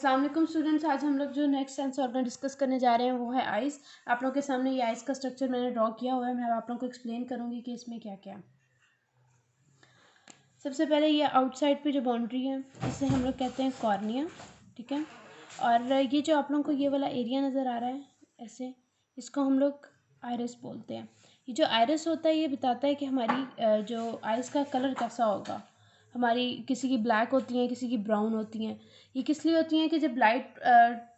अस्सलाम वालेकुम स्टूडेंट्स। आज हम लोग जो नेक्स्ट सेंस ऑर्गन डिस्कस करने जा रहे हैं वो है आइस। आप लोगों के सामने ये आइस का स्ट्रक्चर मैंने ड्रॉ किया हुआ है। मैं आप लोगों को एक्सप्लेन करूंगी कि इसमें क्या क्या है। सबसे पहले ये आउटसाइड पे जो बाउंड्री है इसे हम लोग कहते हैं कॉर्निया, ठीक है। और ये जो आप लोगों को ये वाला एरिया नज़र आ रहा है ऐसे, इसको हम लोग आइरिस बोलते हैं। ये जो आइरिस होता है ये बताता है कि हमारी जो आइस का कलर कैसा होगा। हमारी किसी की ब्लैक होती हैं, किसी की ब्राउन होती हैं। ये किस लिए होती हैं कि जब लाइट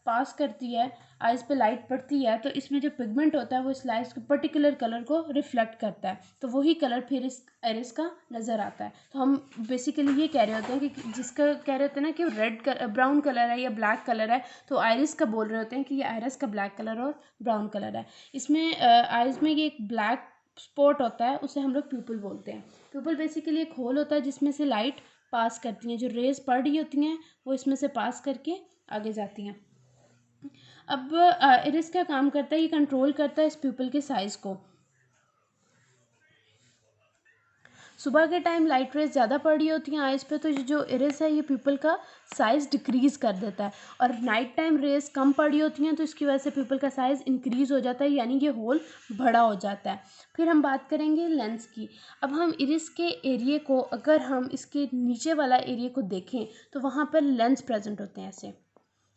पास करती है, आइस पे लाइट पड़ती है, तो इसमें जो पिगमेंट होता है वो इस लाइट के पर्टिकुलर कलर को रिफ्लेक्ट करता है, तो वही कलर फिर इस आइरिस का नज़र आता है। तो हम बेसिकली ये कह रहे होते हैं कि जिसका कह रहे होते हैं ना कि ब्राउन कलर है या ब्लैक कलर है, तो आइरिस का बोल रहे होते हैं कि ये आइरिस का ब्लैक कलर और ब्राउन कलर है। इसमें आइस में ये एक ब्लैक स्पॉट होता है, उसे हम लोग प्यूपल बोलते हैं। प्यूपल बेसिकली एक होल होता है जिसमें से लाइट पास करती हैं, जो रेज पड़ रही होती हैं वो इसमें से पास करके आगे जाती हैं। अब इरिस क्या काम करता है, ये कंट्रोल करता है इस प्यूपल के साइज़ को। सुबह के टाइम लाइट रेज ज़्यादा पड़ रही होती हैं आइस पे, तो ये जो इरिस है ये प्यूपल का साइज़ डिक्रीज़ कर देता है। और नाइट टाइम रेज कम पड़ रही होती हैं तो इसकी वजह से प्यूपल का साइज़ इंक्रीज़ हो जाता है, यानी ये होल बड़ा हो जाता है। फिर हम बात करेंगे लेंस की। अब हम इरिस के एरिए को, अगर हम इसके नीचे वाला एरिए को देखें तो वहाँ पर लेंस प्रेजेंट होते हैं, ऐसे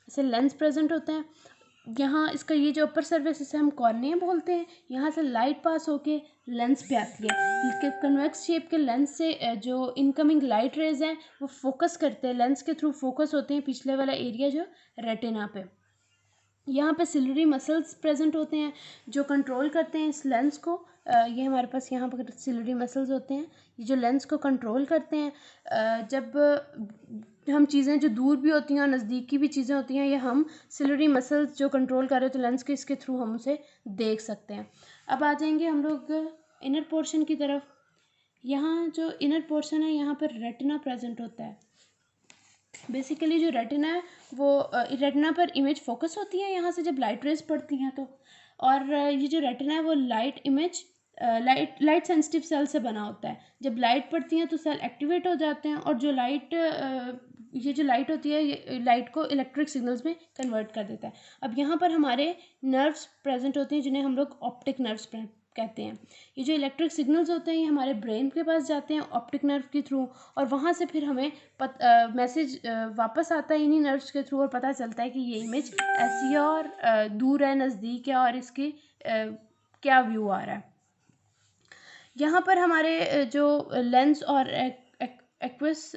ऐसे लेंस प्रेजेंट होते हैं। यहाँ इसका ये जो अपर सर्फेस इसे हम कॉर्निया बोलते हैं। यहाँ से लाइट पास होके लेंस पे आती है। कन्वेक्स शेप के लेंस से जो इनकमिंग लाइट रेज हैं वो फोकस करते हैं, लेंस के थ्रू फोकस होते हैं पिछले वाला एरिया जो रेटिना पे। यहाँ पे सिलरी मसल्स प्रेजेंट होते हैं जो कंट्रोल करते हैं इस लेंस को। ये हमारे पास यहाँ पर सिलरी मसल्स होते हैं, ये जो लेंस को कंट्रोल करते हैं। जब हम चीज़ें जो दूर भी होती हैं और नज़दीक की भी चीज़ें होती हैं, ये हम सिलरी मसल्स जो कंट्रोल कर रहे होते हैं लेंस के, इसके थ्रू हम उसे देख सकते हैं। अब आ जाएंगे हम लोग इनर पोर्शन की तरफ। यहाँ जो इनर पोर्शन है यहाँ पर रेटिना प्रेजेंट होता है। बेसिकली जो रेटिना है वो रेटिना पर इमेज फोकस होती है यहाँ से जब लाइट रेज पड़ती हैं तो। और ये जो रेटिना है वो लाइट सेंसिटिव सेल से बना होता है। जब लाइट पड़ती है तो सेल एक्टिवेट हो जाते हैं, और जो ये जो लाइट होती है ये लाइट को इलेक्ट्रिक सिग्नल्स में कन्वर्ट कर देता है। अब यहाँ पर हमारे नर्व्स प्रेजेंट होते हैं जिन्हें हम लोग ऑप्टिक नर्व्स कहते हैं। ये जो इलेक्ट्रिक सिग्नल्स होते हैं ये हमारे ब्रेन के पास जाते हैं ऑप्टिक नर्व के थ्रू, और वहाँ से फिर हमें मैसेज वापस आता है इन्हीं नर्व्स के थ्रू, और पता चलता है कि ये इमेज ऐसी है और दूर है, नज़दीक है, और इसकी क्या व्यू आ रहा है। यहाँ पर हमारे जो लेंस और एक्वस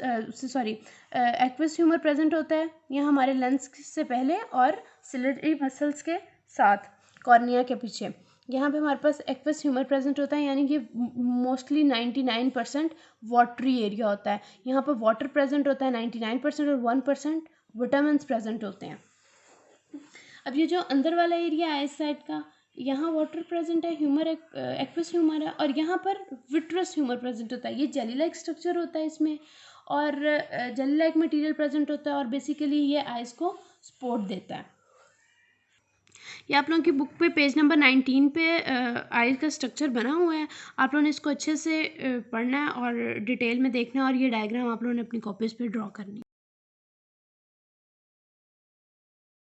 ह्यूमर प्रेजेंट होता है, यहाँ हमारे लेंस से पहले और सिलिटरी मसल्स के साथ कॉर्निया के पीछे। यहाँ पे हमारे पास एक्वस ह्यूमर प्रेजेंट होता है, यानी कि मोस्टली 99% वाटरी एरिया होता है। यहाँ पर वाटर प्रेजेंट होता है 99% और 1% विटामिन प्रेजेंट होते हैं। अब ये जो अंदर वाला एरिया है इस साइड का, यहाँ वाटर प्रेजेंट है, ह्यूमर एक्वस ह्यूमर है, और यहाँ पर विट्रस ह्यूमर प्रेजेंट होता है। ये जेली लाइक स्ट्रक्चर होता है इसमें, और जेली लाइक मटेरियल प्रेजेंट होता है, और बेसिकली ये आइस को सपोर्ट देता है। ये आप लोगों की बुक पे पेज नंबर 19 पे आइस का स्ट्रक्चर बना हुआ है। आप लोगों ने इसको अच्छे से पढ़ना है और डिटेल में देखना है, और ये डायग्राम आप लोगों ने अपनी कॉपीज़ पे ड्रॉ करनी है।